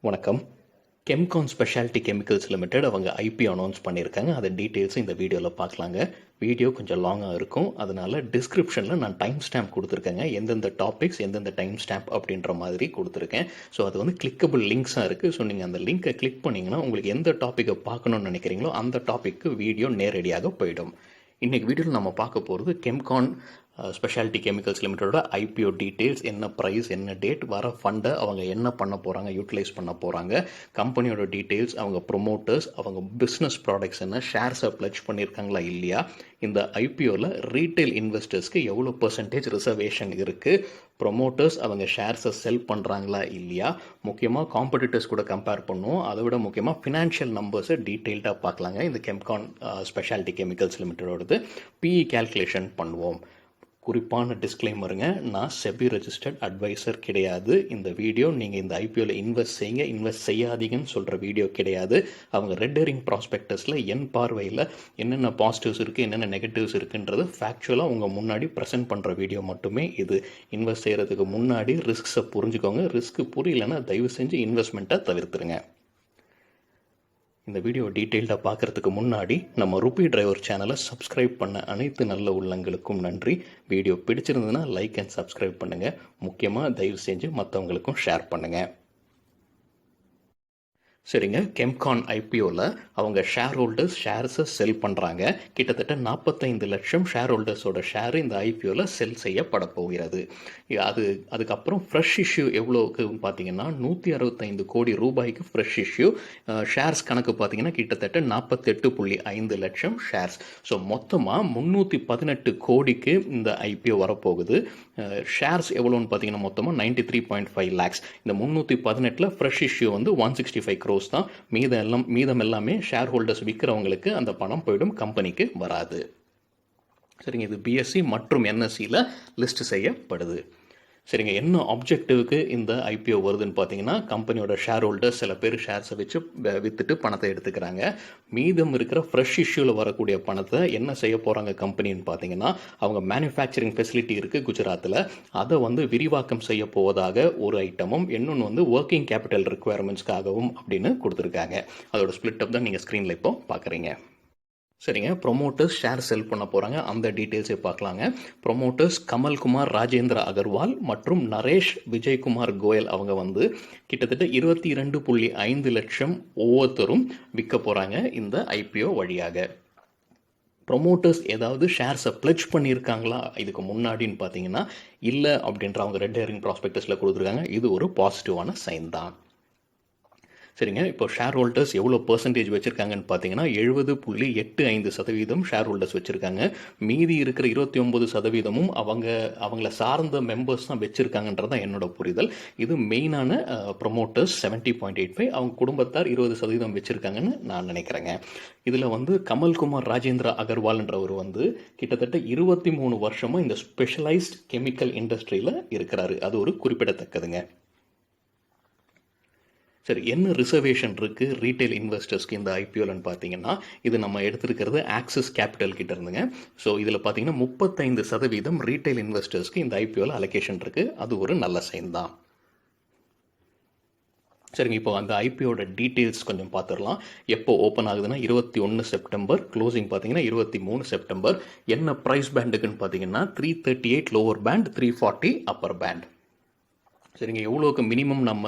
வணக்கம். Chemcon speciality chemicals limited அவங்க IPO announce பண்ணியிருக்காங்க. அது டீட்டெயில்ஸ் இந்த வீடியோவில் பார்க்கலாங்க. வீடியோ கொஞ்சம் லாங்காக இருக்கும், அதனால டிஸ்கிரிப்ஷனில் நான் டைம் ஸ்டாம்ப் கொடுத்துருக்கேங்க. எந்தெந்த டாபிக்ஸ் எந்தெந்த டைம் ஸ்டாம்ப் அப்படின்ற மாதிரி கொடுத்துருக்கேன். ஸோ அது வந்து கிளிக்கபிள் லிங்க்ஸாக இருக்குது. ஸோ நீங்கள் அந்த லிங்க்கை கிளிக் பண்ணிங்கன்னா உங்களுக்கு எந்த டாப்பிக்கை பார்க்கணுன்னு நினைக்கிறீங்களோ அந்த டாப்பிக்கு வீடியோ நேரடியாக போயிடும். இன்றைக்கி வீடியோவில் நம்ம பார்க்க போகிறது Chemcon speciality chemicals லிமிட்டடோட IPO details, என்ன ப்ரைஸ், என்ன டேட், வர ஃபண்டை அவங்க என்ன பண்ண போகிறாங்க, யூட்டிலைஸ் பண்ண போகிறாங்க, கம்பெனியோட டீட்டெயில்ஸ், அவங்க ப்ரொமோட்டர்ஸ், அவங்க பிஸ்னஸ் ப்ராடக்ட்ஸ் என்ன, ஷேர்ஸை ப்ளட்ஜ் பண்ணியிருக்காங்களா இல்லையா, இந்த ஐபிஓவில் ரீட்டைல் இன்வெஸ்டர்ஸ்க்கு எவ்வளோ பர்சன்டேஜ் ரிசர்வேஷன் இருக்குது, ப்ரொமோட்டர்ஸ் அவங்க ஷேர்ஸை செல் பண்ணுறாங்களா இல்லையா, முக்கியமாக காம்படிட்டர்ஸ் கூட கம்பேர் பண்ணுவோம். அதை விட முக்கியமாக ஃபினான்ஷியல் நம்பர்ஸை டீட்டெயில்டாக பார்க்கலாங்க. இந்த Chemcon speciality chemicals லிமிட்டடோடது BE calculation பண்ணுவோம். குறிப்பான டிஸ்க்ளைமருங்க, நான் செபி ரெஜிஸ்டர்ட் அட்வைசர் கிடையாது. இந்த வீடியோ நீங்கள் இந்த ஐபிஓவில் இன்வெஸ்ட் செய்யுங்க, இன்வெஸ்ட் செய்யாதீங்கன்னு சொல்கிற வீடியோ கிடையாது. அவங்க ரெட் ஹெரிங் ப்ராஸ்பெக்டஸில் என் பார்வையில் என்னென்ன பாசிட்டிவ்ஸ் இருக்குது, என்னென்ன நெகட்டிவ்ஸ் இருக்குன்றது ஃபேக்சுவலாக உங்கள் முன்னாடி ப்ரெசென்ட் பண்ணுற வீடியோ மட்டுமே இது. இன்வெஸ்ட் செய்கிறதுக்கு முன்னாடி ரிஸ்க்ஸை புரிஞ்சுக்கோங்க. ரிஸ்க்கு புரியலன்னா தயவு செஞ்சு இன்வெஸ்ட்மெண்ட்டை தவிர்த்துருங்க. இந்த வீடியோ டீட்டெயில்டாக பார்க்குறதுக்கு முன்னாடி நம்ம ருபி டிரைவர் சேனலை சப்ஸ்கிரைப் பண்ண அனைத்து நல்ல உள்ளங்களுக்கும் நன்றி. வீடியோ பிடிச்சிருந்ததுன்னா லைக் அண்ட் சப்ஸ்கிரைப் பண்ணுங்கள். முக்கியமாக தயவு செஞ்சு மற்றவங்களுக்கும் ஷேர் பண்ணுங்கள். சரிங்க, கெம்கான் ஐபிஓவில் அவங்க ஷேர் ஹோல்டர்ஸ் ஷேர்ஸை செல் பண்ணுறாங்க. கிட்டத்தட்ட 45 லட்சம் ஷேர் ஹோல்டர்ஸோட ஷேர் இந்த ஐபிஓவில் செல் செய்யப்பட போகிறது. அதுக்கப்புறம் ஃப்ரெஷ் இஷ்யூ எவ்வளோக்குன்னு பார்த்தீங்கன்னா 165 கோடி ரூபாய்க்கு ஃப்ரெஷ் இஷ்யூ. ஷேர்ஸ் கணக்கு பார்த்தீங்கன்னா கிட்டத்தட்ட 48.5 லட்சம் ஷேர்ஸ். ஸோ மொத்தமாக 318 கோடிக்கு இந்த ஐபிஓ வரப்போகுது. ஷேர்ஸ் எவ்வளோன்னு பார்த்தீங்கன்னா மொத்தமாக 93.5 லேக்ஸ். இந்த 318 ஃப்ரெஷ் இஷ்யூ வந்து 165 crores தான். மீதம் எல்லாமே ஷேர் ஹோல்டர்ஸ் விற்கிறவங்களுக்கு அந்த பணம் போயிடும், கம்பெனிக்கு வராது. சரிங்க, இது பிஎஸ்சி மற்றும் என்எஸ்சியில் லிஸ்ட் செய்யப்படுது. சரிங்க, என்ன ஆப்ஜெக்டிவ்க்கு இந்த ஐபிஓ வருதுன்னு பார்த்தீங்கன்னா, கம்பெனியோட ஷேர் ஹோல்டர்ஸ் சில பேர் ஷேர்ஸை வச்சு விற்றுட்டு பணத்தை எடுத்துக்கிறாங்க. மீதம் இருக்கிற ஃப்ரெஷ் இஷ்யூவில் வரக்கூடிய பணத்தை என்ன செய்ய போகிறாங்க கம்பெனின்னு பார்த்தீங்கன்னா, அவங்க மேனுஃபேக்சரிங் ஃபெசிலிட்டி இருக்குது குஜராத்தில், அதை வந்து விரிவாக்கம் செய்ய போவதாக ஒரு ஐட்டமும், இன்னொன்று வந்து ஒர்க்கிங் கேபிட்டல் ரிக்குவயர்மெண்ட்ஸ்க்காகவும் அப்படின்னு கொடுத்துருக்காங்க. அதோட ஸ்பிளிட் அப் தான் நீங்கள் ஸ்க்ரீனில் இப்போ பார்க்குறீங்க. சரிங்க, ப்ரொமோட்டர்ஸ் ஷேர் செல் பண்ண போகிறாங்க, அந்த டீட்டெயில்ஸை பார்க்கலாங்க. ப்ரொமோட்டர்ஸ் கமல்குமார் ராஜேந்திர அகர்வால் மற்றும் நரேஷ் விஜய்குமார் கோயல் அவங்க வந்து கிட்டத்தட்ட 22.5 லட்சம் ஒவ்வொருத்தரும் விற்க போகிறாங்க இந்த ஐபிஓ வழியாக. ப்ரொமோட்டர்ஸ் ஏதாவது ஷேர்ஸை ப்ளட்ஜ் பண்ணியிருக்காங்களா இதுக்கு முன்னாடின்னு பார்த்தீங்கன்னா இல்லை அப்படின்ற அவங்க ரெட் ஹெரிங் ப்ராஸ்பெக்டஸில் கொடுத்துருக்காங்க. இது ஒரு பாசிட்டிவான சைன் தான். சரிங்க, இப்போ ஷேர் ஹோல்டர்ஸ் எவ்வளோ பர்சன்டேஜ் வச்சுருக்காங்கன்னு பார்த்தீங்கன்னா 70.85% ஷேர் ஹோல்டர்ஸ் வச்சுருக்காங்க. மீதி இருக்கிற 29% அவங்கள சார்ந்த மெம்பர்ஸ் தான் வச்சுருக்காங்கன்றதான் என்னோட புரிதல். இது மெயினான ப்ரொமோட்டர்ஸ் 70.85, அவங்க குடும்பத்தார் 20% வச்சுருக்காங்கன்னு நான் நினைக்கிறேங்க. இதில் வந்து கமல்குமார் ராஜேந்திர அகர்வால்ன்றவர் வந்து கிட்டத்தட்ட 23 வருஷமாக இந்த ஸ்பெஷலைஸ்ட் கெமிக்கல் இண்டஸ்ட்ரியில் இருக்கிறாரு. அது ஒரு குறிப்பிடத்தக்கதுங்க. சரி, என்ன ரிசர்வேஷன் இருக்குது ரீட்டைல் இன்வெஸ்டர்ஸ்க்கு இந்த ஐபிஓலன்னு பார்த்தீங்கன்னா, இது நம்ம எடுத்துருக்கிறது ஆக்சிஸ் கேபிட்டல் கிட்ட இருந்துங்க. ஸோ இதில் பார்த்தீங்கன்னா 35% ரீட்டைல் இன்வெஸ்டர்ஸ்க்கு இந்த ஐபிஓவில் அலோகேஷன் இருக்குது. அது ஒரு நல்ல சைன் தான். சரிங்க, இப்போ அந்த ஐபிஓட டீட்டெயில்ஸ் கொஞ்சம் பார்த்துடலாம். எப்போ ஓப்பன் ஆகுதுன்னா 21 செப்டம்பர், க்ளோசிங் பார்த்தீங்கன்னா 23 செப்டம்பர். என்ன ப்ரைஸ் பேண்டுக்குன்னு பார்த்தீங்கன்னா 338 லோவர் பேண்ட், 340 அப்பர் பேண்ட். சரிங்க, எவ்வளோக்கு மினிமம் நம்ம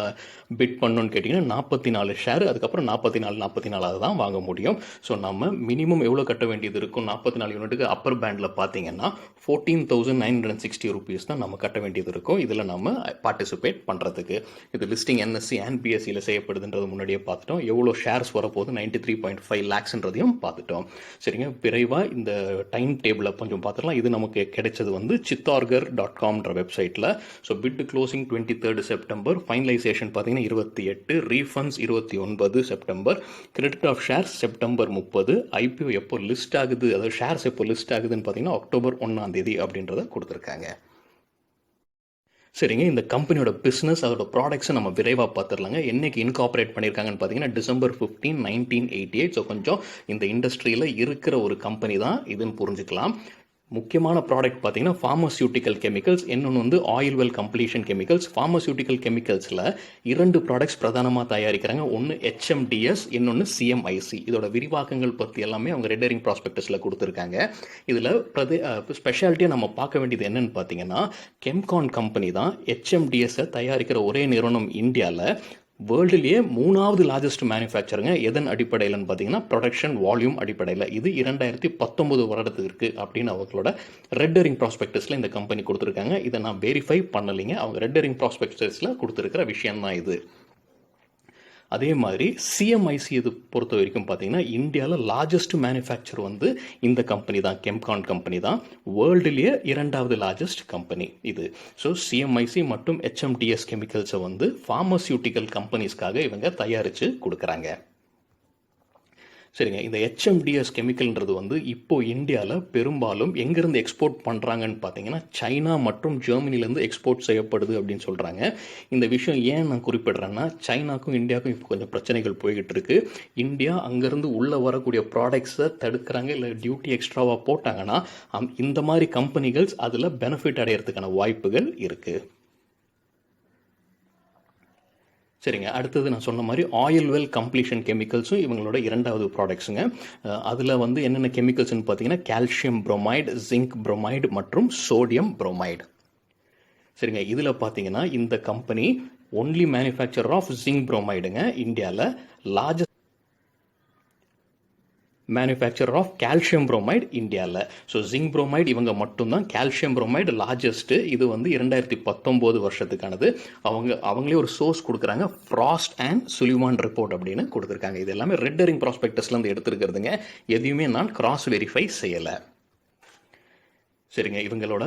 பிட் பண்ணோன்னு கேட்டிங்கன்னா 44 ஷேர், அதுக்கப்புறம் 44 தான் வாங்க முடியும். ஸோ நம்ம மினிமம் எவ்வளோ கட்ட வேண்டியது இருக்கும், 44 யூனிட்டுக்கு அப்பர் பேண்டில் பார்த்தீங்கன்னா 14,960 rupees தான் நம்ம கட்ட வேண்டியது இருக்கும் இதில் நம்ம பார்ட்டிசிபேட் பண்ணுறதுக்கு. இது லிஸ்டிங் என்எஸ்சி அண்ட் பிஎஸ்சியில் செய்யப்படுதுன்றது முன்னாடியே பார்த்துட்டோம். எவ்வளோ ஷேர்ஸ் வரப்போகுது 93.5 lakhsன்றதையும் பார்த்துட்டோம். சரிங்க, விரைவாக இந்த டைம் டேபிளை கொஞ்சம் பார்த்துடலாம். இது நமக்கு கிடைச்சது வந்து chittorgar.comன்ற வெப்சைட்டில். So bid closing 23 September, finalisation பார்த்தீங்கன்னா 28, refunds 29 September, credit of shares September 30, IPO எப்போ லிஸ்ட் ஆகுது, அதாவது ஷேர்ஸ் எப்போ லிஸ்ட் ஆகுதுன்னு பார்த்தீங்கன்னா அக்டோபர் 1 அப்படின்றத கொடுத்துருக்காங்க. சரிங்க, இந்த கம்பெனியோட பிஸ்னஸ், அதோட ப்ராடக்ட்ஸை நம்ம விரைவாக பார்த்துடலாங்க. என்னைக்கு இன்கார்பரேட் பண்ணியிருக்காங்கன்னு பார்த்தீங்கன்னா December 15, 1988. ஸோ கொஞ்சம் இந்த இண்டஸ்ட்ரியில் இருக்கிற ஒரு கம்பெனி தான் இதுன்னு புரிஞ்சுக்கலாம். முக்கியமான ப்ராடக்ட் பார்த்தீங்கன்னா ஃபார்மசியூட்டிக்கல் கெமிக்கல்ஸ், இன்னொன்று வந்து oil well completion chemicals. Pharmaceutical கெமிக்கல்ஸில் 2 ப்ராடக்ட்ஸ் பிரதானமாக தயாரிக்கிறாங்க. ஒன்று HMDS, இன்னொன்று CMIC. இதோட விரிவாக்கங்கள் பற்றி எல்லாமே அவங்க ரெட் ஹெரிங் ப்ராஸ்பெக்டஸில் கொடுத்துருக்காங்க. இதில் ஸ்பெஷாலிட்டியாக நம்ம பார்க்க வேண்டியது என்னன்னு பார்த்தீங்கன்னா, கெம்கான் கம்பெனி தான் HMDS தயாரிக்கிற ஒரே நிறுவனம் இந்தியாவில். வேர்ல்டுலேயே 3வது லார்ஜஸ்ட் மேனுஃபேக்சருங்க. எதன் அடிப்படையில்னு பார்த்தீங்கன்னா ப்ரொடக்ஷன் வால்யூம் அடிப்படையில். இது 2019 வருடத்துக்கு இருக்குது அப்படின்னு அவங்களோட ரெட் ஹெரிங் ப்ராஸ்பெக்டஸில் இந்த கம்பெனி கொடுத்துருக்காங்க. இதை நான் வெரிஃபை பண்ணலைங்க, அவங்க ரெட் ஹெரிங் ப்ராஸ்பெக்டஸில் கொடுத்துருக்கிற விஷயம் தான் இது. அதே மாதிரி CMIC இது பொறுத்த வரைக்கும் பார்த்தீங்கன்னா இந்தியாவில் லார்ஜஸ்ட் மேனுஃபேக்சர் வந்து இந்த கம்பெனி தான், கெம்கான் கம்பெனி தான். வேர்ல்டுலேயே 2வது லார்ஜஸ்ட் கம்பெனி இது. ஸோ CMIC மற்றும் HMDS கெமிக்கல்ஸை வந்து ஃபார்மசியூட்டிக்கல் கம்பெனிஸ்க்காக இவங்க தயாரித்து கொடுக்குறாங்க. சரிங்க, இந்த HMDS கெமிக்கல்ன்றது வந்து இப்போது இந்தியாவில் பெரும்பாலும் எங்கேருந்து எக்ஸ்போர்ட் பண்ணுறாங்கன்னு பார்த்தீங்கன்னா சைனா மற்றும் ஜெர்மனிலேருந்து எக்ஸ்போர்ட் செய்யப்படுது அப்படின்னு சொல்கிறாங்க. இந்த விஷயம் ஏன் நான் குறிப்பிடுறேன்னா, சைனாக்கும் இந்தியாவுக்கும் இப்போ கொஞ்சம் பிரச்சனைகள் போய்கிட்டு இருக்கு. இந்தியா அங்கேருந்து உள்ளே வரக்கூடிய ப்ராடக்ட்ஸை தடுக்கிறாங்க, இல்லை டியூட்டி எக்ஸ்ட்ராவாக போட்டாங்கன்னா இந்த மாதிரி கம்பெனிகள் அதில் பெனிஃபிட் அடையிறதுக்கான வாய்ப்புகள் இருக்குது. சரிங்க, அடுத்தது நான் சொன்ன மாதிரி ஆயில் வெல் கம்ப்ளீஷன் கெமிக்கல்ஸும் இவங்களோட 2வது ப்ராடக்ட்ஸுங்க. அதில் வந்து என்னென்ன கெமிக்கல்ஸ்னு பார்த்தீங்கன்னா கால்சியம் புரோமைடு, ஜிங்க் புரோமைடு மற்றும் சோடியம் புரோமைடு. சரிங்க, இதில் பார்த்தீங்கன்னா இந்த company only manufacturer of zinc புரோமைடுங்க. இந்தியாவில் largest manufacturer of calcium bromide இந்தியாவில். ஸோ ஜிங்க் புரோமைடு இவங்க மட்டும்தான், கால்சியம் புரோமைடு லார்ஜஸ்ட்டு. இது வந்து 2019 வருஷத்துக்கானது. அவங்களே ஒரு சோர்ஸ் கொடுக்குறாங்க, ஃப்ராஸ்ட் அண்ட் சுலிவான் ரிப்போர்ட் அப்படின்னு கொடுத்துருக்காங்க. இது எல்லாமே ரெட் ஹெரிங் ப்ராஸ்பெக்டஸ்லேருந்து எடுத்துருக்கிறதுங்க. எதையுமே நான் கிராஸ் வெரிஃபை செய்யலை. சரிங்க, இவங்களோட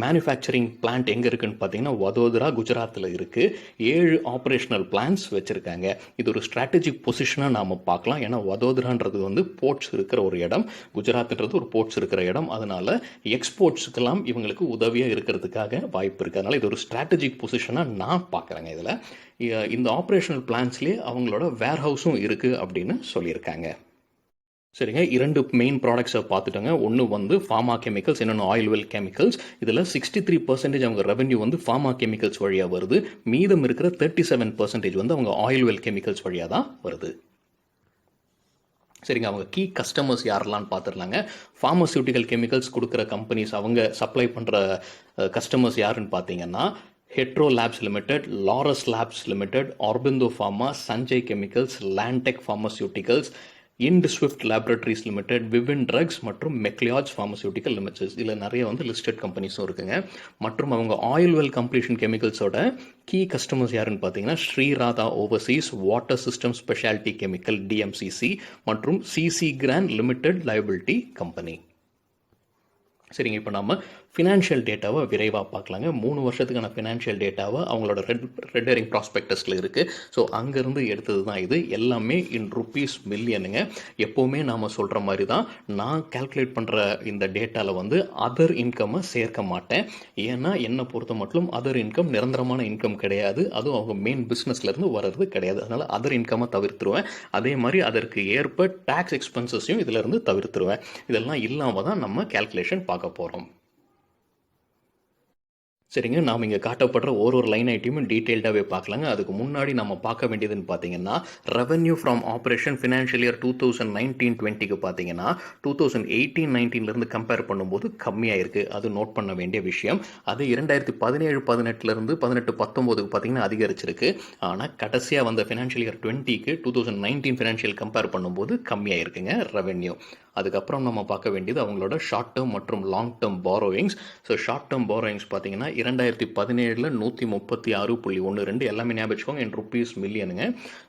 மேனுஃபேக்சரிங் பிளான்ட் எங்கே இருக்குன்னு பார்த்தீங்கன்னா வதோதரா, குஜராத்தில் இருக்குது. 7 ஆப்ரேஷனல் பிளான்ஸ் வச்சுருக்காங்க. இது ஒரு ஸ்ட்ராட்டஜிக் பொசிஷனாக நாம் பார்க்கலாம். ஏன்னா வதோதரான்றது வந்து போர்ட்ஸ் இருக்கிற ஒரு இடம், குஜராத்ன்றது ஒரு போர்ட்ஸ் இருக்கிற இடம். அதனால் எக்ஸ்போர்ட்ஸுக்கெல்லாம் இவங்களுக்கு உதவியாக இருக்கிறதுக்காக வாய்ப்பு இருக்குது. அதனால் இது ஒரு ஸ்ட்ராட்டஜிக் பொசிஷனாக நான் பார்க்குறேங்க. இதில் இந்த ஆப்ரேஷனல் பிளான்ஸ்லேயே அவங்களோட வேர்ஹவுஸும் இருக்குது அப்படின்னு சொல்லியிருக்காங்க. சரிங்க, 2 மெயின் ப்ராடக்ட்ஸை பார்த்துட்டோங்க. ஒன்று வந்து ஃபார்மா கெமிக்கல்ஸ், இன்னொன்று ஆயில் வெல் கெமிக்கல்ஸ். இதில் 63% அவங்க ரெவென்யூ வந்து ஃபார்மா கெமிக்கல்ஸ் வழியாக வருது. மீதம் இருக்கிற 37% வந்து அவங்க ஆயில் வெல் கெமிக்கல்ஸ் வழியாக தான் வருது. சரிங்க, அவங்க கீ கஸ்டமர்ஸ் யாரெல்லாம் பார்த்துடலாங்க. ஃபார்மசியூட்டிக்கல் கெமிக்கல்ஸ் கொடுக்குற கம்பெனிஸ், அவங்க சப்ளை பண்ணுற கஸ்டமர்ஸ் யாருன்னு பார்த்தீங்கன்னா Hetero labs limited, Laurus labs limited, Aurobindo pharma, Sanjay chemicals, Lantech pharmaceuticals, Ind swift laboratories limited, Vivin drugs மற்றும் மெக்லியாஜ் ஃபார்மசியூட்டிக்கல் லிமிடெட்ஸ். இதில் நிறைய வந்து லிஸ்டட் கம்பெனிஸும் இருக்குங்க. மற்றும் அவங்க ஆயில் வெல் கம்ப்ளீஷன் கெமிக்கல்ஸோட கீ கஸ்டமர்ஸ் யாருன்னு பார்த்தீங்கன்னா Shriradha overseas, water system speciality chemical DMCC மற்றும் CC grand limited liability company. சரிங்க, இப்போ நம்ம ஃபினான்ஷியல் டேட்டாவை விரைவாக பார்க்கலாங்க. 3 வருஷத்துக்கான ஃபினான்ஷியல் டேட்டாவை அவங்களோட ரெட் ஹெரிங் ப்ராஸ்பெக்டஸில் இருக்குது. ஸோ அங்கேருந்து எடுத்தது தான் இது. எல்லாமே இன் ருப்பீஸ் மில்லியனுங்க. எப்போவுமே நாம் சொல்கிற மாதிரி தான் நான் கால்குலேட் பண்ணுற இந்த டேட்டாவில் வந்து அதர் இன்கம்மை சேர்க்க மாட்டேன். ஏன்னா என்னை பொறுத்த மட்டும் அதர் இன்கம் நிரந்தரமான இன்கம் கிடையாது, அதுவும் அவங்க மெயின் பிஸ்னஸ்லேருந்து வர்றது கிடையாது. அதனால் அதர் இன்கம்மை தவிர்த்துருவேன். அதே மாதிரி அதற்கு ஏற்ப டேக்ஸ் எக்ஸ்பென்சஸையும் இதிலேருந்து தவிர்த்துருவேன். இதெல்லாம் இல்லாமல் தான் நம்ம கால்குலேஷன் பார்க்க போகிறோம். சரிங்க, நாம் இங்கே காட்டப்படுற ஒரு லைன் ஐட்டமும் டீட்டெயில்டாகவே பார்க்கலாங்க. அதுக்கு முன்னாடி நம்ம பார்க்க வேண்டியதுன்னு பார்த்தீங்கன்னா revenue from operation financial year 2019-20க்கு பார்த்தீங்கன்னா 2018-19லேருந்து கம்பேர் பண்ணும்போது கம்மியாக இருக்குது. அது நோட் பண்ண வேண்டிய விஷயம். அது 2017-18லேருந்து 18-19க்கு பார்த்தீங்கன்னா அதிகரிச்சிருக்கு. ஆனால் கடைசியாக வந்த ஃபினான்ஷியல் இயர் 20க்கு 2019 ஃபினான்ஷியல் கம்பேர் பண்ணும்போது கம்மியாக இருக்குங்க ரெவென்யூ. அதுக்கப்புறம் நம்ம பார்க்க வேண்டியது அவங்களோட ஷார்ட் டேர்ம் மற்றும் long term borrowings. So short term borrowings பார்த்தீங்கன்னா 2017 136.12 எல்லாமே ஞாபகம் வச்சுக்கோங்க, என் ருப்பீஸ் மில்லியனுங்க.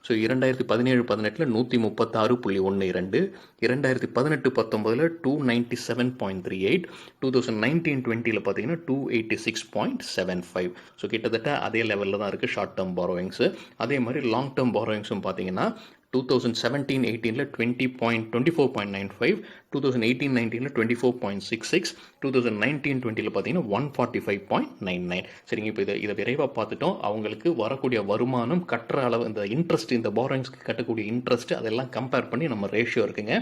ஸோ 2017-18 136.12, 2018-19 297.38, 2019-20 பார்த்தீங்கன்னா 286.75. ஸோ கிட்டத்தட்ட அதே லெவலில் தான் இருக்குது ஷார்ட் டேர்ம் பாரோவிங்ஸு. அதே மாதிரி லாங் டேர்ம் பாரோவிங்ஸும் பார்த்தீங்கன்னா 2017-18 20.24.95, 2018-19 24.66, 2019-20 பார்த்தீங்கன்னா 145.99. சரிங்க, இப்போ இதை விரைவாக பார்த்துட்டோம். அவங்களுக்கு வரக்கூடிய வருமானம், கட்டுற அளவு, இந்த இன்ட்ரெஸ்ட், இந்த பாரோயிங்ஸ்க்கு கட்டக்கூடிய இன்ட்ரெஸ்ட், அதெல்லாம் கம்பேர் பண்ணி நம்ம ரேஷியோ இருக்குங்க,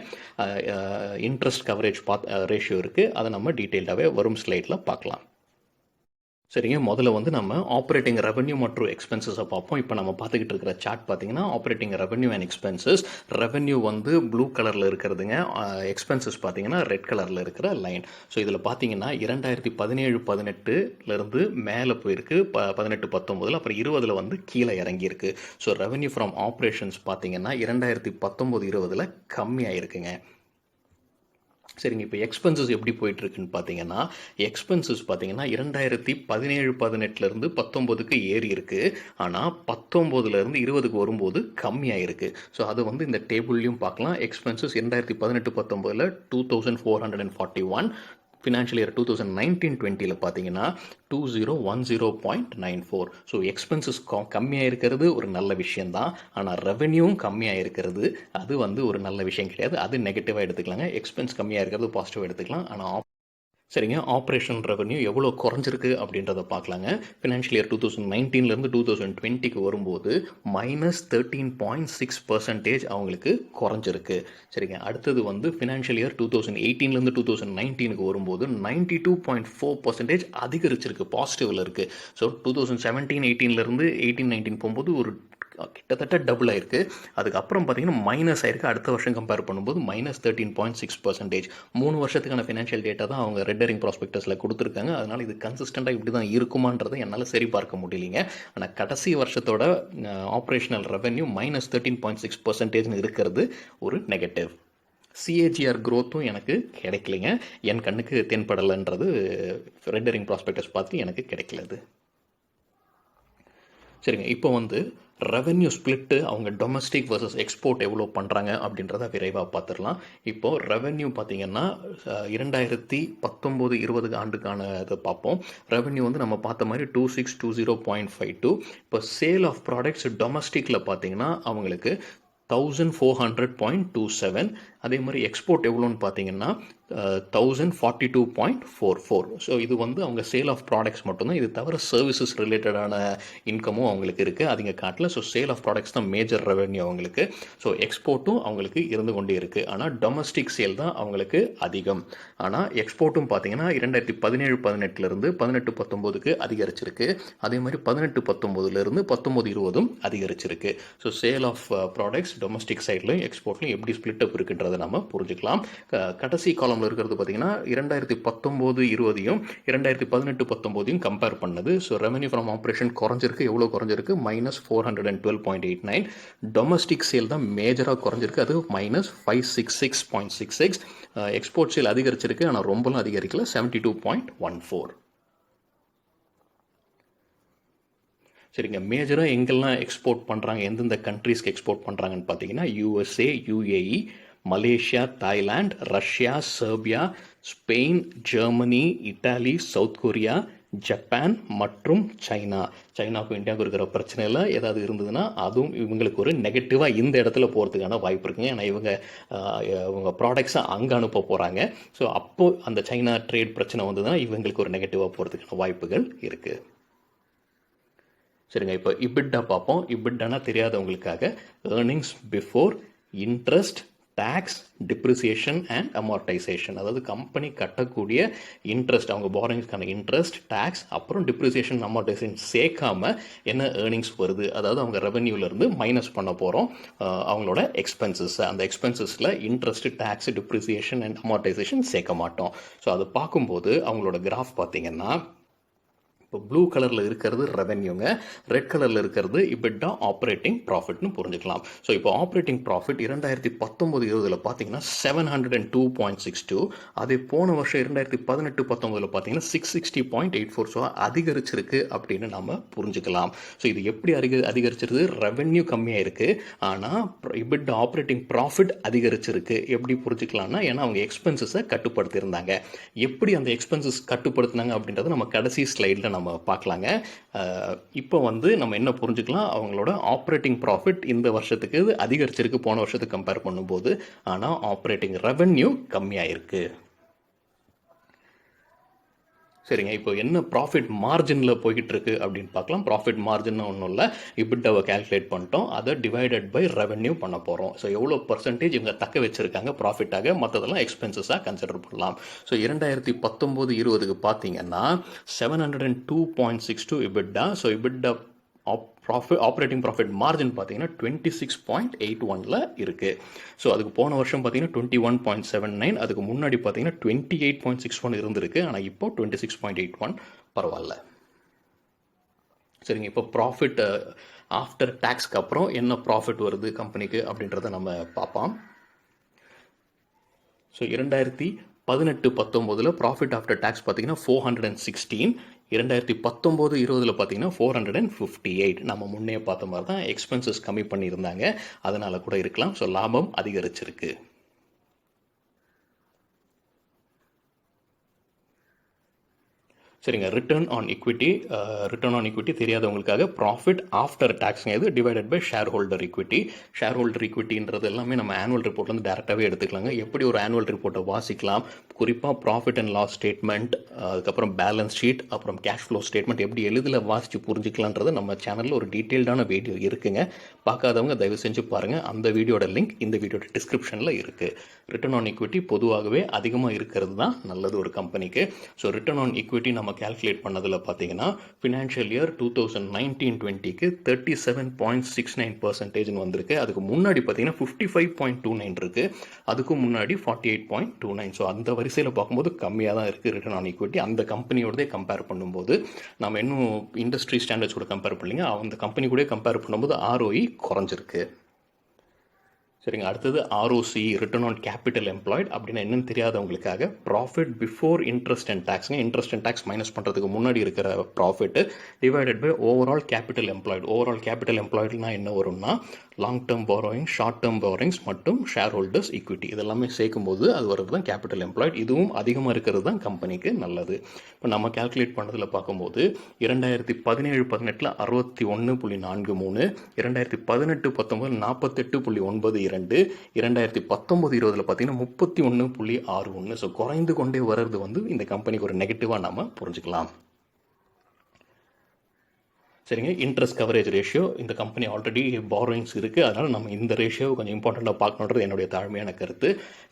இன்ட்ரெஸ்ட் கவரேஜ் ரேஷியோ இருக்குது. அதை நம்ம டீட்டெயில்டாகவே வரும் ஸ்லைடில் பார்க்கலாம். சரிங்க, முதல்ல நம்ம ஆப்ரேட்டிங் ரெவன்யூ மற்றும் எக்ஸ்பென்சஸை பார்ப்போம். இப்போ நம்ம பார்த்துக்கிட்டு இருக்கிற சார்ட் பார்த்தீங்கன்னா operating revenue and expenses. Revenue blue கலரில் இருக்கிறதுங்க, எக்ஸ்பென்சஸ் பார்த்தீங்கன்னா ரெட் கலரில் இருக்கிற லைன். ஸோ இதில் பார்த்தீங்கன்னா 2017-18 மேலே போயிருக்கு, 18-19, அப்புறம் 20 கீழே இறங்கியிருக்கு. ஸோ ரெவன்யூ ஃப்ரம் ஆப்ரேஷன்ஸ் பார்த்தீங்கன்னா 2019-20 கம்மியாயிருக்குங்க. சரிங்க, இப்போ எக்ஸ்பென்சஸ் எப்படி போயிட்டுருக்குன்னு பார்த்தீங்கன்னா, எக்ஸ்பென்சஸ் பார்த்தீங்கன்னா 2017-18 19 ஏறி இருக்குது. ஆனால் 19 20 வரும்போது கம்மியாக இருக்குது. ஸோ அது இந்த டேபிள்லையும் பார்க்கலாம். எக்ஸ்பென்சஸ் 2018-19 2441, ஃபினான்ஷியல் இயர் 2019-20 பார்த்தீங்கன்னா 2010.94. ஸோ எக்ஸ்பென்சஸ் கம்மியாக இருக்கிறது ஒரு நல்ல விஷயந்தான். ஆனால் ரெவென்யூவும் கம்மியாக இருக்கிறது அது ஒரு நல்ல விஷயம் கிடையாது. அது நெகட்டிவாக எடுத்துக்கலாங்க. எக்ஸ்பென்ஸ் கம்மியாக இருக்கிறது பாசிட்டிவாக எடுத்துக்கலாம். ஆனால் சரிங்க, ஆப்ரேஷனல் ரெவன்யூ எவ்வளோ குறைஞ்சிருக்கு அப்படின்றத பார்க்கலாங்க. ஃபினான்ஷியல் இயர் 2019 2020 வரும்போது -13.6% அவங்களுக்கு குறைஞ்சிருக்கு. சரிங்க, அடுத்தது ஃபினான்ஷியல் இயர் 2018 2019 வரும்போது 92.4% அதிகரிச்சிருக்கு, பாசிட்டிவில் இருக்குது. ஸோ 2017-18 18-19 போகும்போது ஒரு கிட்டத்தட்ட டபுள் ஆயிருக்கு. அதுக்கப்புறம் பார்த்தீங்கன்னா மைனஸ் ஆயிருக்கு. அடுத்த வருஷம் கம்பேர் பண்ணும்போது -13.6%. 3 வருஷத்துக்கான ஃபினான்ஷியல் டேட்டா தான் அவங்க ரெட் ஹெரிங் ப்ராஸ்பெக்டஸில் கொடுத்துருக்காங்க. அதனால் இது கன்சிஸ்டண்ட்டாக இப்படி தான் இருக்குமான்றதை என்னால் சரி பார்க்க முடியலைங்க. ஆனால் கடைசி வருஷத்தோட ஆப்ரேஷனல் ரெவென்யூ -13.6% இருக்கிறது ஒரு நெகட்டிவ். சிஏஜிஆர் க்ரோத்தும் எனக்கு கிடைக்கலைங்க. என் கண்ணுக்கு தென்படலைன்றது ரெட் ஹெரிங் ப்ராஸ்பெக்டஸ் பார்த்து எனக்கு கிடைக்கலது. சரிங்க, இப்போ ரெவென்யூ ஸ்பிளிட்டு அவங்க டொமஸ்டிக் வர்சஸ் எக்ஸ்போர்ட் எவ்வளோ பண்ணுறாங்க அப்படின்றத விரைவாக பார்த்துடலாம். இப்போது ரெவென்யூ பார்த்திங்கன்னா 2019-20 ஆண்டுக்கான இதை பார்ப்போம். ரெவென்யூ நம்ம பார்த்த மாதிரி 2620.52. இப்போ சேல் ஆஃப் ப்ராடக்ட்ஸ் டொமஸ்டிக்கில் பார்த்திங்கன்னா அவங்களுக்கு 1400.27. அதே மாதிரி எக்ஸ்போர்ட் எவ்வளோன்னு பார்த்தீங்கன்னா 1042.44. ஸோ இது அவங்க சேல் ஆஃப் ப்ராடக்ட்ஸ் மட்டும்தான். இது தவிர சர்வீசஸ் ரிலேட்டடான இன்கமும் அவங்களுக்கு இருக்குது, அதுங்க காட்டில். ஸோ சேல் ஆஃப் ப்ராடக்ட்ஸ் தான் மேஜர் ரெவென்யூ அவங்களுக்கு. ஸோ எக்ஸ்போர்ட்டும் அவங்களுக்கு இருந்து கொண்டே இருக்குது. ஆனால் டொமஸ்டிக் சேல் தான் அவங்களுக்கு அதிகம். ஆனால் எக்ஸ்போர்ட்டும் பார்த்தீங்கன்னா 2017-18 18-19 அதிகரிச்சிருக்கு. அதே மாதிரி 18-19 19-20 அதிகரிச்சிருக்கு. So sale of products domestic சைட்லையும் எக்ஸ்போர்ட்லையும் எப்படி ஸ்பிளிட் அப் இருக்குன்றதை நம்ம புரிஞ்சுக்கலாம். கடைசி காலம்ல இருக்கிறது பார்த்தீங்கன்னா 2019-20 2018-19 கம்பேர் பண்ணது. ஸோ ரெவென்யூ ஃப்ரம் ஆப்ரேஷன் குறைஞ்சிருக்கு. எவ்வளோ குறைஞ்சிருக்கு? -412.89. டொமஸ்டிக் சேல் தான் மேஜராக குறைஞ்சிருக்கு, அது -566.66. எக்ஸ்போர்ட் சேல் அதிகரிச்சிருக்கு, ஆனால் ரொம்பலாம் அதிகரிக்கல, 72.14. சரிங்க, மேஜராக எங்கெல்லாம் எக்ஸ்போர்ட் பண்ணுறாங்க, எந்தெந்த கண்ட்ரீஸ்க்கு எக்ஸ்போர்ட் பண்ணுறாங்கன்னு பார்த்தீங்கன்னா USA, UAE, Malaysia, Thailand, Russia, Serbia, Spain, Germany, Italy, south Korea, Japan மற்றும் சைனா. சைனாவுக்கும் இந்தியாவுக்கும் இருக்கிற பிரச்சனையில் ஏதாவது இருந்ததுன்னா அதுவும் இவங்களுக்கு ஒரு நெகட்டிவாக இந்த இடத்துல போகிறதுக்கான வாய்ப்பு இருக்குங்க. ஏன்னா இவங்க ப்ராடக்ட்ஸை அங்கே அனுப்ப போகிறாங்க. ஸோ அப்போது அந்த சைனா ட்ரேட் பிரச்சனை வந்ததுன்னா இவங்களுக்கு ஒரு நெகட்டிவாக போகிறதுக்கான வாய்ப்புகள் இருக்குது. சரிங்க, இப்போ இபிட்டா பார்ப்போம். இபிட்டானா தெரியாதவங்களுக்காக earnings before interest, tax, depreciation and amortisation. அதாவது கம்பெனி கட்டக்கூடிய இன்ட்ரெஸ்ட், அவங்க பாரோயிங்ஸ்க்கான இன்ட்ரெஸ்ட், டேக்ஸ், அப்புறம் டிப்ரிசியேஷன், அமார்டைசேஷன் சேர்க்காம என்ன ஏர்னிங்ஸ் வருது, அதாவது அவங்க ரெவென்யூலேருந்து மைனஸ் பண்ண போகிறோம் அவங்களோட எக்ஸ்பென்சஸ். அந்த எக்ஸ்பென்சஸில் interest, tax, depreciation and amortisation சேர்க்க மாட்டோம். ஸோ அது பார்க்கும்போது அவங்களோட கிராஃப் பார்த்தீங்கன்னா இப்போ ப்ளூ கலரில் இருக்கிறது ரெவென்யூங்க, ரெட் கலரில் இருக்கிறது இபிட்டா ஆப்ரேட்டிங் ப்ராஃபிட்னு புரிஞ்சுக்கலாம். ஸோ இப்போ ஆப்ரேட்டிங் ப்ராஃபிட் 2019-20 பார்த்தீங்கன்னா 702.62. அதே போன வருஷம் 2018-19 பார்த்தீங்கன்னா 660.84. ஸோ அதிகரிச்சிருக்கு அப்படின்னு நம்ம புரிஞ்சுக்கலாம். ஸோ இது எப்படி அதிகரிச்சிருக்கு? ரெவென்யூ கம்மியாக இருக்குது, ஆனால் இபிட்டா ஆப்ரேட்டிங் ப்ராஃபிட் அதிகரிச்சிருக்கு. எப்படி புரிஞ்சுக்கலாம்னா, ஏன்னா அவங்க எக்ஸ்பென்சஸை கட்டுப்படுத்தியிருந்தாங்க. எப்படி அந்த எக்ஸ்பென்சஸ் கட்டுப்படுத்தினாங்க அப்படின்றத நம்ம கடைசி ஸ்லைடில் நம்ம பார்க்கலாங்க. இப்போ வந்து நம்ம என்ன புரிஞ்சுக்கலாம், அவங்களோட ஆப்ரேட்டிங் ப்ராஃபிட் இந்த வருஷத்துக்கு அதிகரிச்சிருக்கு போன வருஷத்துக்கு கம்பேர் பண்ணும்போது. ஆனால் ஆப்ரேட்டிங் ரெவென்யூ கம்மியாக இருக்குது. சரிங்க, இப்போ என்ன ப்ராஃபிட் மார்ஜினில் போய்கிட்டு இருக்கு அப்படின்னு பார்க்கலாம். ப்ராஃபிட் மார்ஜின் ஒன்றும் இல்லை, இபிட்டாவை கேல்குலேட் பண்ணிட்டோம், அதை டிவைடட் பை ரெவென்யூ பண்ண போகிறோம். ஸோ எவ்வளோ பர்சன்டேஜ் இவங்க தக்க வச்சுருக்காங்க ப்ராஃபிட்டாக, மற்றதெல்லாம் எக்ஸ்பென்சஸாக கன்சிடர் பண்ணலாம். ஸோ 2019-20 பார்த்தீங்கன்னா 702.62 இபிட்டா. ஸோ இபிட்டா ஆப்ரேட்டிங் ப்ராஃபிட் மார்ஜின் பார்த்தீங்கன்னா 26.81 இருக்குது. ஸோ அதுக்கு போன வருஷம் பார்த்தீங்கன்னா 21.79, அதுக்கு முன்னாடி பார்த்தீங்கன்னா 28.61 இருந்திருக்கு. ஆனால் இப்போ 26.81, பரவாயில்ல. சரிங்க, இப்போ ப்ராஃபிட் ஆஃப்டர் டேக்ஸ்க்கு அப்புறம் என்ன ப்ராஃபிட் வருது கம்பெனிக்கு அப்படின்றத நம்ம பார்ப்போம். ஸோ 2018-19 ப்ராஃபிட் ஆஃப்டர் டேக்ஸ் பார்த்தீங்கன்னா 416. 2019-20 பார்த்தீங்கன்னா 458. நம்ம முன்னே பார்த்த மாதிரி தான் எக்ஸ்பென்சஸ் கம்மி பண்ணியிருந்தாங்க, அதனால கூட இருக்கலாம். ஸோ லாபம் அதிகரிச்சிருக்கு. சரிங்க, ரிட்டர்ன் ஆன் ஈக்விட்டி தெரியாதவங்களுக்காக ப்ராஃபிட் ஆஃப்டர் டேக்ஸ்ங்க இது divided by shareholder equity. Shareholder ஈக்விட்டின்றது எல்லாமே நம்ம ஆனுவல் ரிப்போர்ட்லேருந்து டேரெக்டாகவே எடுத்துக்கலாங்க. எப்படி ஒரு ஆனுவல் ரிப்போர்ட்டை வாசிக்கலாம், குறிப்பாக ப்ராஃபிட் அண்ட் லாஸ் ஸ்டேட்மெண்ட், அதுக்கப்புறம் பேலன்ஸ் ஷீட், அப்புறம் கேஷ் ஃப்ளோ ஸ்டேட்மெண்ட் எப்படி எளிதில் வாசித்து புரிஞ்சிக்கலான்றது நம்ம சேனலில் ஒரு டீட்டெயில்டான வீடியோ இருக்குங்க. பார்க்காதவங்க தயவு செஞ்சு பாருங்கள். அந்த வீடியோட லிங்க் இந்த வீடியோட டிஸ்கிரிப்ஷனில் இருக்குது. ரிட்டர்ன் ஆன் ஈக்விட்டி பொதுவாகவே அதிகமாக இருக்கிறது தான் நல்லது ஒரு கம்பெனிக்கு. ஸோ ரிட்டர்ன் ஆன் ஈக்விட்டி நம்ம கேல்குலேட் பண்ணதில் பார்த்தீங்கன்னா ஃபினான்ஷியல் இயர் 2019-20க்கு 37.69% வந்திருக்கு. அதுக்கு முன்னாடி பார்த்தீங்கன்னா 55.29 இருக்குது. அதுக்கும் முன்னாடி 48.29. ஸோ அந்த வரிசையில் பார்க்கும்போது கம்மியாக தான் இருக்குது ரிட்டர்ன் ஆன் ஈக்விட்டி. அந்த கம்பெனியோடதே கம்பேர் பண்ணும்போது நம்ம இன்னும் இண்டஸ்ட்ரி ஸ்டாண்டர்ட்ஸ் கூட கம்பேர் பண்ணலிங்க, அந்த கம்பெனி கூட கம்பேர் பண்ணும்போது ROE குறைஞ்சிருக்கு. சரிங்க, அடுத்தது ROC, return on capital employed அப்படின்னா என்னன்னு தெரியாதவங்களுக்காக ப்ராஃபிட் பிஃபோர் இன்ட்ரெஸ்ட் அண்ட் டேக்ஸ்ங்க. இன்ட்ரெஸ்ட் அண்ட் டேக்ஸ் மைனஸ் பண்ணுறதுக்கு முன்னாடி இருக்கிற profit divided by overall capital employed. Overall capital எம்ப்ளாய்டுனா என்ன வரும்னா long term borrowing, short term borrowings மற்றும் ஷேர் ஹோல்டர்ஸ் ஈக்விட்டி இதெல்லாமே சேர்க்கும்போது அது வருது தான் கேபிட்டல் எம்ப்ளாய்டு. இதுவும் அதிகமாக இருக்கிறது தான் கம்பெனிக்கு நல்லது. இப்போ நம்ம கேல்குலேட் பண்ணதில் பார்க்கும்போது 2017-18 61.43, 2018-19 48.92, 2019-20 பார்த்தீங்கன்னா 31.61. ஸோ குறைந்து கொண்டே வர்றது வந்து இந்த கம்பெனிக்கு ஒரு நெகட்டிவாக நம்ம புரிஞ்சுக்கலாம். சரிங்க, இன்ட்ரெஸ்ட் கவரேஜ் ரேஷியோ இந்த கம்பெனி ஆல்ரெடி பாரோயிங்ஸ் இருக்குது, அதனால் நம்ம இந்த ரேஷியோவை கொஞ்சம் இம்பார்ட்டண்ட்டாக பார்க்கணுன்றது என்னுடைய தாழ்மையான கருத்து.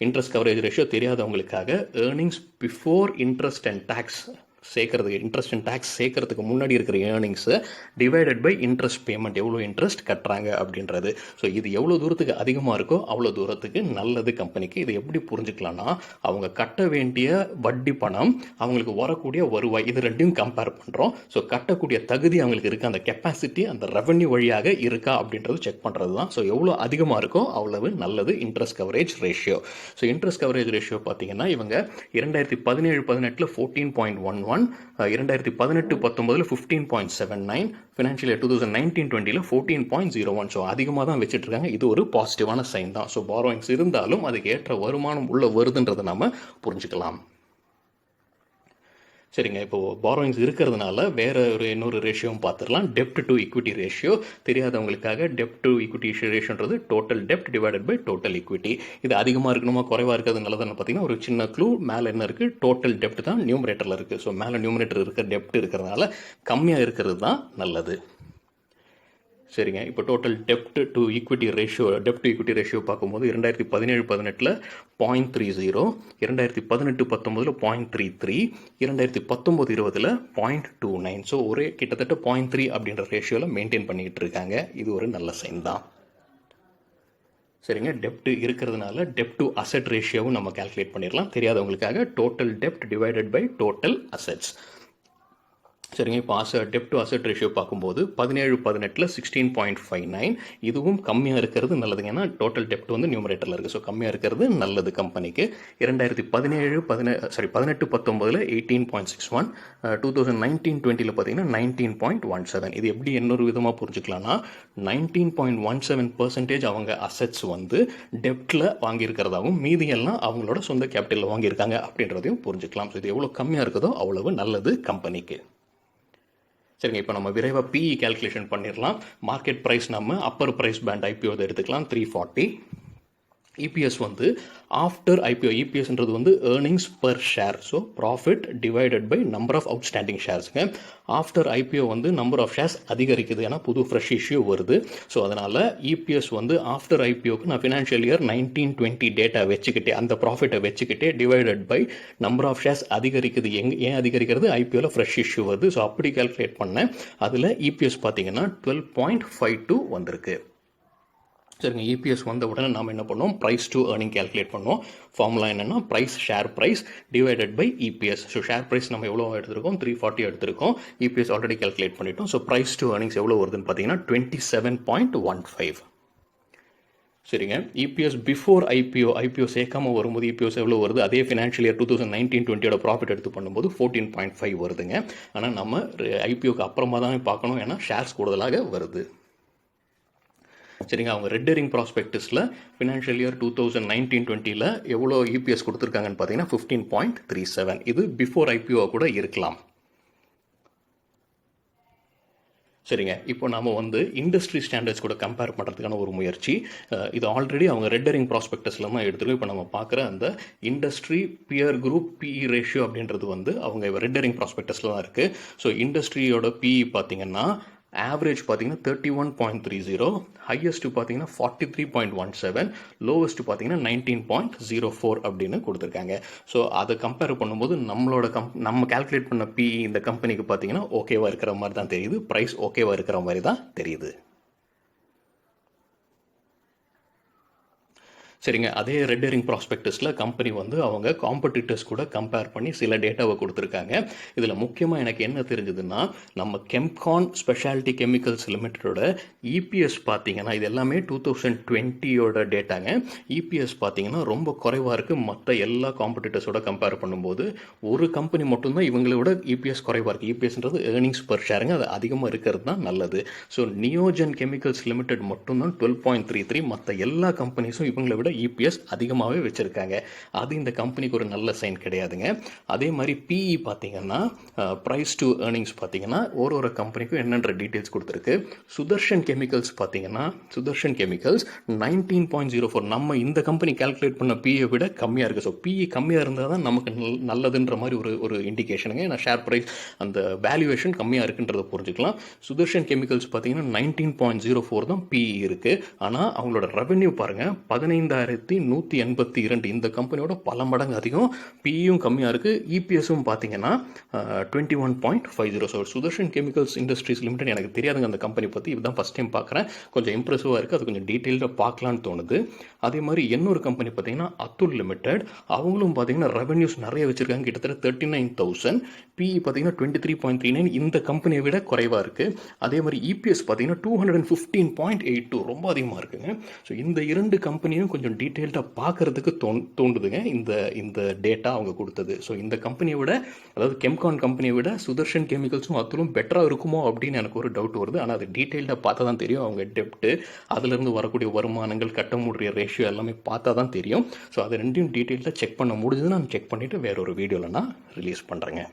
இன்ட்ரெஸ்ட் கவரேஜ் ரேஷியோ தெரியாதவங்களுக்காக earnings before interest and tax சேர்க்கறதுக்கு, இன்ட்ரெஸ்ட் அண்ட் டேக்ஸ் சேர்க்கறதுக்கு முன்னாடி இருக்கிற ஏர்னிங்ஸை டிவைடட் பை இன்ட்ரெஸ்ட் பேமெண்ட், எவ்வளோ இன்ட்ரெஸ்ட் கட்டுறாங்க அப்படின்றது. ஸோ இது எவ்வளோ தூரத்துக்கு அதிகமாக இருக்கோ அவ்வளோ தூரத்துக்கு நல்லது கம்பெனிக்கு. இதை எப்படி புரிஞ்சுக்கலாம்னா அவங்க கட்ட வேண்டிய வட்டி பணம், அவங்களுக்கு வரக்கூடிய வருவாய், இது ரெண்டையும் கம்பேர் பண்ணுறோம். ஸோ கட்டக்கூடிய தகுதி அவங்களுக்கு இருக்குது, அந்த கெப்பாசிட்டி அந்த ரெவன்யூ வழியாக இருக்கா அப்படின்றது செக் பண்ணுறது தான். ஸோ எவ்வளோ அதிகமாக இருக்கோ அவ்வளவு நல்லது interest coverage ratio. So interest coverage ratio பார்த்தீங்கன்னா இவங்க 2017-18 14.11, 2018-19 15.79, ஃபினான்ஷியல் இயர் 2019-20 14.01. ஸோ அதிகமாக தான் வச்சுட்டு இருக்காங்க. இது ஒரு பாசிட்டிவான சைன் தான். ஸோ பாரோயிங்ஸ் இருந்தாலும் அதுக்கு ஏற்ற வருமானம் உள்ள வருதுன்றதை நம்ம புரிஞ்சுக்கலாம். சரிங்க, இப்போது பாரோயிங்ஸ் இருக்கிறதுனால வேறு இன்னொரு ரேஷியோவும் பார்த்துடலாம். டெப்ட் டு ஈக்விட்டி ரேஷியோ தெரியாதவங்களுக்காக டெப்ட் டு ஈக்விட்டி ரேஷியோன்றது டோட்டல் டெப்ட் டிவைடட் பை டோட்டல் ஈக்விட்டி. இது அதிகமாக இருக்கணுமா குறைவாக இருக்கிறது நல்லதுன்னு பார்த்தீங்கன்னா ஒரு சின்ன க்ளூ, மேலே என்ன இருக்குது, டோட்டல் டெப்ட் தான் நியூமரேட்டரில் இருக்குது. ஸோ மேலே நியூமரேட்டர் இருக்கிற டெப்ட் இருக்கிறதுனால கம்மியாக இருக்கிறது தான் நல்லது. சரிங்க, இப்போ total dept to equity ratio பார்க்கும்போது 2017-18 0.30, 2018-19 0.33, 2019-20 0.29. ஸோ ஒரே கிட்டத்தட்ட 0.3 அப்படின்ற ரேஷியோவில் மெயின்டைன் பண்ணிக்கிட்டு இருக்காங்க. இது ஒரு நல்ல சைன் தான். சரிங்க, டெப்ட் இருக்கிறதுனால டெப்ட் டு அசெட் ரேஷியோவும் நம்ம கால்குலேட் பண்ணிடலாம். தெரியாதவங்களுக்காக டோட்டல் டெப்ட் டிவைடட் பை டோட்டல் அசெட்ஸ். சரிங்க, இப்போ டெப்ட் டு அசெட் ரேஷியோ பார்க்கும்போது 17-18 16.59. இதுவும் கம்மியாக இருக்கிறது நல்லதுங்க, ஏன்னா டோட்டல் டெப்ட் வந்து நியூமரேட்டரில் இருக்குது. ஸோ கம்மியாக இருக்கிறது நல்லது கம்பெனிக்கு. 2018-19 18.61, 2019-20 பார்த்தீங்கன்னா 19.17. இது எப்படி இன்னொரு விதமாக புரிஞ்சுக்கலாம்னா 19.17% அவங்க அசெட்ஸ் வந்து டெப்டில் வாங்கியிருக்கிறதாகவும் மீதியெல்லாம் அவங்களோட சொந்த கேபிட்டலில் வாங்கியிருக்காங்க அப்படின்றதையும் புரிஞ்சுக்கலாம். ஸோ இது எவ்வளோ கம்மியாக இருக்குதோ அவ்வளவு நல்லது கம்பெனிக்கு. சரிங்க, இப்போ நம்ம விரைவாக பிஇ கேல்குலேஷன் பண்ணிடலாம். மார்க்கெட் ப்ரைஸ் நம்ம அப்பர் ப்ரைஸ் பேண்ட் ஐபிஓ எடுத்துக்கலாம் 340. இபிஎஸ் வந்து ஆஃப்டர் ஐபிஓ, இபிஎஸ்ன்றது வந்து earnings per share, so profit divided by number of outstanding ஷேர்ஸுங்க. ஆஃப்டர் ஐபிஓ வந்து நம்பர் ஆஃப் ஷேர்ஸ் அதிகரிக்குது, ஏன்னா புது ஃப்ரெஷ் இஷ்யூ வருது. ஸோ அதனால் இபிஎஸ் வந்து ஆஃப்டர் ஐபிஓக்கு நான் ஃபினான்ஷியல் இயர் 1920 டேட்டா வச்சுக்கிட்டே, அந்த ப்ராஃபிட்டை வச்சுக்கிட்டே divided by number of shares அதிகரிக்குது. ஏன் அதிகரிக்கிறது? ஐபிஓவில் ஃப்ரெஷ் இஷ்யூ வருது. ஸோ அப்படி கால்குலேட் பண்ணேன். அதில் இபிஎஸ் பார்த்தீங்கன்னா 12.52 வந்திருக்கு. சரிங்க, இபிஎஸ் வந்த உடனே நாம் என்ன பண்ணோம்? ப்ரைஸ் டு ஏர்னிங் கேல்குலேட் பண்ணோம். ஃபார்முலா என்னென்னா price share price divided by EPS. So share price நம்ம எவ்வளோ எடுத்திருக்கோம்? 340 எடுத்திருக்கோம். இபிஎஸ் ஆல்ரெடி கேல்குலேட் பண்ணிட்டோம். ஸோ ப்ரைஸ் டு ஏர்னிங்ஸ் எவ்வளோ வருதுன்னு பார்த்தீங்கன்னா 27.15. சரிங்க, இபிஎஸ் பிஃபோர் ஐபிஓ சேர்க்காம வரும்போது இபிஎஸ் எவ்வளோ வருது? அதே ஃபினான்ஷியல் இயர் 2019-20 ப்ராஃபிட் எடுத்து பண்ணும்போது 14.5 வருதுங்க. ஆனால் நம்ம ஐபிஓக்கு அப்புறமா தான் பார்க்கணும், ஏன்னா ஷேர்ஸ் கூடுதலாக வருது. சரிங்க, அவங்க ரெட் ஹெரிங் ப்ராஸ்பெக்டஸில் ஃபினான்ஷியல் இயர் 2019-20 எவ்வளோ இபிஎஸ் கொடுத்துருக்காங்கன்னு பார்த்தீங்கன்னா 15.37. இது பிஃபோர் ஐபிஓ கூட இருக்கலாம். சரிங்க, இப்போ நம்ம வந்து இண்டஸ்ட்ரி ஸ்டாண்டர்ட்ஸ் கூட கம்பேர் பண்ணுறதுக்கான ஒரு முயற்சி. இது ஆல்ரெடி அவங்க ரெட் ஹெரிங் ப்ராஸ்பெக்டஸில் தான் எடுத்துருக்கோம். இப்போ நம்ம பார்க்குற அந்த industry pier group BE ratio அப்படின்றது வந்து அவங்க ரெட் ஹெரிங் ப்ராஸ்பெக்டஸில் தான் இருக்குது. ஸோ இண்டஸ்ட்ரியோட பிஇ பார்த்தீங்கன்னா ஆவரேஜ் பார்த்தீங்கன்னா 31.30, ஹையஸ்ட் பார்த்தீங்கன்னா 43.17, லோவஸ்ட் பார்த்தீங்கன்னா 19.04 அப்படின்னு கொடுத்துருக்காங்க. ஸோ அதை கம்பேர் பண்ணும்போது நம்ம கால்குலேட் பண்ண பிஇ இந்த கம்பெனிக்கு பார்த்தீங்கன்னா ஓகேவாக இருக்கிற மாதிரி தான் தெரியுது. ப்ரைஸ் ஓகேவாக இருக்கிற மாதிரி தான் தெரியுது. சரிங்க, அதே ரெட் ஹெரிங் ப்ராஸ்பெக்டஸில் கம்பெனி வந்து அவங்க காம்படிட்டர்ஸ் கூட கம்பேர் பண்ணி சில டேட்டாவை கொடுத்துருக்காங்க. இதில் முக்கியமாக எனக்கு என்ன தெரிஞ்சதுன்னா, நம்ம கெம்கான் ஸ்பெஷாலிட்டி கெமிக்கல்ஸ் லிமிட்டடோட இபிஎஸ் பார்த்தீங்கன்னா இது எல்லாமே 2020 டேட்டாங்க. இபிஎஸ் பார்த்தீங்கன்னா ரொம்ப குறைவாக இருக்குது. மற்ற எல்லா காம்படிட்டர்ஸோட கம்பேர் பண்ணும்போது ஒரு கம்பெனி மட்டும்தான் இவங்களோட இபிஎஸ் குறைவாக இருக்குது. இபிஎஸ்ன்றது ஏர்னிங்ஸ் பர் ஷேருங்க, அது அதிகமாக இருக்கிறது தான் நல்லது. ஸோ நியோஜன் கெமிக்கல்ஸ் லிமிடெட் மட்டும்தான் 12.33. மற்ற எல்லா கம்பெனிஸும் இவங்களை விட இபிஎஸ் அதிகமாகவே வச்சுருக்காங்க. அது இந்த கம்பெனிக்கு ஒரு நல்ல சைன் கிடையாதுங்க. அதே மாதிரி பிஇ பார்த்தீங்கன்னா ப்ரைஸ் டு ஏர்னிங்ஸ் பார்த்தீங்கன்னா ஒரு கம்பெனிக்கும் என்னென்ற டீட்டெயில்ஸ் கொடுத்துருக்கு. சுதர்ஷன் கெமிக்கல்ஸ் பார்த்தீங்கன்னா 19.04. நம்ம இந்த கம்பெனி கால்குலேட் பண்ண பிஇ விட கம்மியாக இருக்குது. ஸோ பிஇ கம்மியாக இருந்தால் தான் நமக்கு நல்லதுன்ற மாதிரி ஒரு இண்டிகேஷனுங்க. ஏன்னா ஷேர் ப்ரைஸ் அந்த வேல்யூவேஷன் கம்மியாக இருக்குன்றதை புரிஞ்சுக்கலாம். சுதர்ஷன் கெமிக்கல்ஸ் பார்த்தீங்கன்னா 19.04 தான் பிஇ இருக்குது. ஆனால் அவங்களோட ரெவென்யூ பாருங்கள் 15,182. இந்த கம்பெனியோட பல மடங்கு அதிகம். பிஇயும் கம்மியாக இருக்குது. இபிஎஸும் பார்த்தீங்கன்னா 21.50. So Sudarshan Chemicals Industries Limited எனக்கு தெரியாதுங்க அந்த கம்பெனி பற்றி, இதுதான் ஃபஸ்ட் டைம் பார்க்குறேன். கொஞ்சம் இம்ப்ரெசிவாக இருக்குது. அது கொஞ்சம் டீட்டெயில்டாக பார்க்கலான்னு தோணுது. அதே மாதிரி இன்னொரு கம்பெனி பார்த்தீங்கன்னா அத்துல் லிமிடெட். அவங்களும் பார்த்தீங்கன்னா ரெவென்யூஸ் நிறைய வச்சுருக்காங்க, கிட்டத்தட்ட 39,000. பிஇ பார்த்தீங்கன்னா 23.39. இந்த கம்பெனியை விட குறைவாக இருக்குது. அதே மாதிரி இபிஎஸ் பார்த்தீங்கன்னா 215.82, ரொம்ப அதிகமாக இருக்குங்க. ஸோ இந்த இரண்டு கம்பெனியும் கொஞ்சம் டீட்டெயில்டாக பார்க்கறதுக்கு தோன்றுதுங்க இந்த டேட்டா அவங்க கொடுத்தது. ஸோ இந்த கம்பெனியை விட, அதாவது கெம்கான் கம்பெனியை விட சுதர்ஷன் கெமிக்கல்ஸும் அத்துலும் பெட்டராக இருக்குமோ அப்படின்னு எனக்கு ஒரு டவுட் வருது. ஆனால் அது டீட்டெயில்டாக பார்த்தா தான் தெரியும். அவங்க டெப்ட்டு, அதுலேருந்து வரக்கூடிய வருமானங்கள், கட்ட முடிய ரேஷியோ எல்லாமே பார்த்தா தான் தெரியும். ஸோ அது ரெண்டையும் டீட்டெயில்டாக செக் பண்ண முடிஞ்சது. நான் செக் பண்ணிவிட்டு வேற ஒரு வீடியோவில் நான் ரிலீஸ் பண்ணுறேங்க.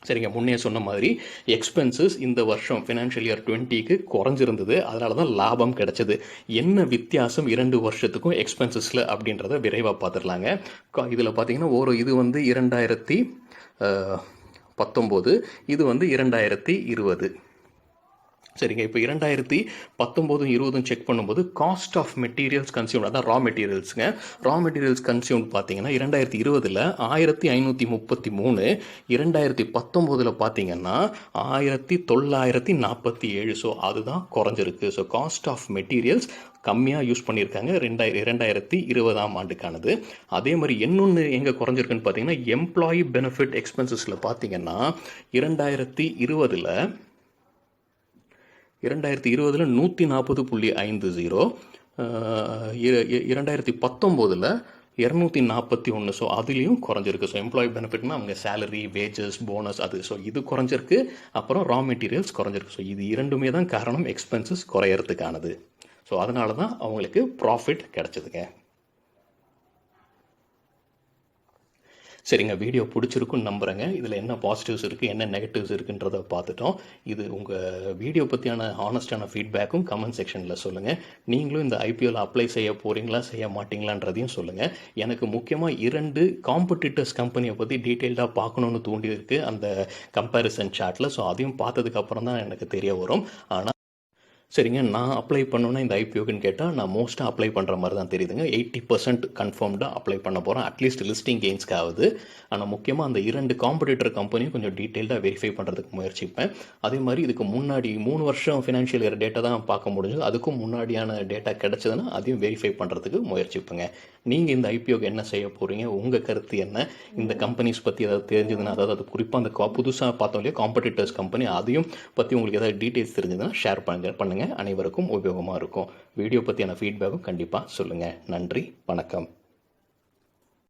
சரிங்க, முன்னே சொன்ன மாதிரி எக்ஸ்பென்சஸ் இந்த வருஷம் ஃபினான்ஷியல் இயர் 20க்கு குறைஞ்சிருந்தது. அதனால தான் லாபம் கிடைச்சது. என்ன வித்தியாசம் 2 வருஷத்துக்கும் எக்ஸ்பென்சஸில் அப்படின்றத விரைவாக பார்த்துடலாங்க. இதில் பார்த்தீங்கன்னா இது வந்து 2019, இது வந்து 2020. சரிங்க, இப்போ 2019-20 செக் பண்ணும்போது காஸ்ட் ஆஃப் மெட்டீரியல்ஸ் கன்சியூம், அதான் ரா மெட்டீரியல்ஸுங்க. ரா மெட்டீரியல்ஸ் கன்சியூம் பார்த்தீங்கன்னா 2020 1533, 2019 பார்த்தீங்கன்னா 1947. ஸோ அதுதான் குறைஞ்சிருக்கு. ஸோ காஸ்ட் ஆஃப் மெட்டீரியல்ஸ் கம்மியாக யூஸ் பண்ணியிருக்காங்க 2020 ஆண்டுக்கானது. அதே மாதிரி இன்னொன்று எங்கே குறைஞ்சிருக்குன்னு பார்த்தீங்கன்னா எம்ப்ளாயி பெனிஃபிட் எக்ஸ்பென்சஸில் பார்த்தீங்கன்னா 2020 140.50, 2019 241. ஸோ அதுலேயும் குறைஞ்சிருக்கு. ஸோ எம்ப்ளாயி பெனிஃபிட்னா அவங்க சேலரி, வேஜஸ், போனஸ் அது. ஸோ இது குறைஞ்சிருக்கு. அப்புறம் ரா மெட்டீரியல்ஸ் குறைஞ்சிருக்கு. ஸோ இது இரண்டுமே தான் காரணம் எக்ஸ்பென்சஸ் குறையறதுக்கானது. ஸோ அதனால தான் அவங்களுக்கு ப்ராஃபிட் கிடைச்சதுங்க. சரிங்க. வீடியோ பிடிச்சிருக்குன்னு நம்புறேங்க. இதில என்ன பாசிட்டிவ்ஸ் இருக்கு, என்ன நெகட்டிவ்ஸ் இருக்குன்றத பார்த்துட்டோம். இது உங்க வீடியோ பத்தியான ஹானஸ்ட்டான ஃபீட்பேக்கும் கமெண்ட் செக்ஷன்ல சொல்லுங்க. நீங்களும் இந்த ஐபிஓல அப்ளை செய்ய போறீங்களா, செய்ய மாட்டீங்களான்றதையும் சொல்லுங்க. எனக்கு முக்கியமா 2 காம்படிட்டர்ஸ் கம்பெனிய பத்தி டீட்டெயில்டா பார்க்கணும்னு தூண்டியிருக்கு அந்த கம்பேரிசன் சார்ட்ல. ஸோ அதையும் பார்த்ததுக்கு அப்புறம் தான் எனக்கு தெரிய வரும். ஆனா சரிங்க. நான் அப்ளை பண்ணணும்னா இந்த ஐபிஓக்குன்னு கேட்டா, நான் மோஸ்ட்டா அப்ளை பண்ற மாரி தான் தெரியுதுங்க. 80% கன்ஃபர்ம்டா அப்ளை பண்ண போறேன். அட்லீஸ்ட் லிஸ்டிங் கெயின்ஸ்க்காவது. ஆனா முக்கியமா அந்த 2 காம்படிட்டர் கம்பெனியும் கொஞ்சம் டீட்டெயில்டா வெரிஃபை பண்றதுக்கு முயற்சிப்பேன். அதே மாரி இதுக்கு முன்னாடி 3 வருஷம் ஃபினான்ஷியல் இயர் டேட்டா தான் பார்க்க முடிஞ்சது. அதுக்கும் முன்னாடியான டேட்டா கிடைச்சதுன்னா, அதையும் வெரிஃபை பண்றதுக்கு முயற்சிப்பேங்க. நீங்க இந்த ஐபிஓக்கு என்ன செய்ய போறீங்க? உங்க கருத்து என்ன? இந்த கம்பெனிஸ் பத்தி ஏதாவது தெரிஞ்சதுன்னா, அதாவது அது குறிப்பா அந்த புதுசா பார்த்தோம் இல்லையா காம்படிட்டர்ஸ் கம்பெனி, அதையும் பத்தி உங்களுக்கு ஏதாவது டீட்டெயில்ஸ் தெரிஞ்சதுன்னா ஷேர் பண்ணுங்க. அனைவருக்கும் உபயோகமாக இருக்கும். வீடியோ பற்றியான ஃபீட்பேக்கும் கண்டிப்பாக சொல்லுங்கள். நன்றி, வணக்கம்.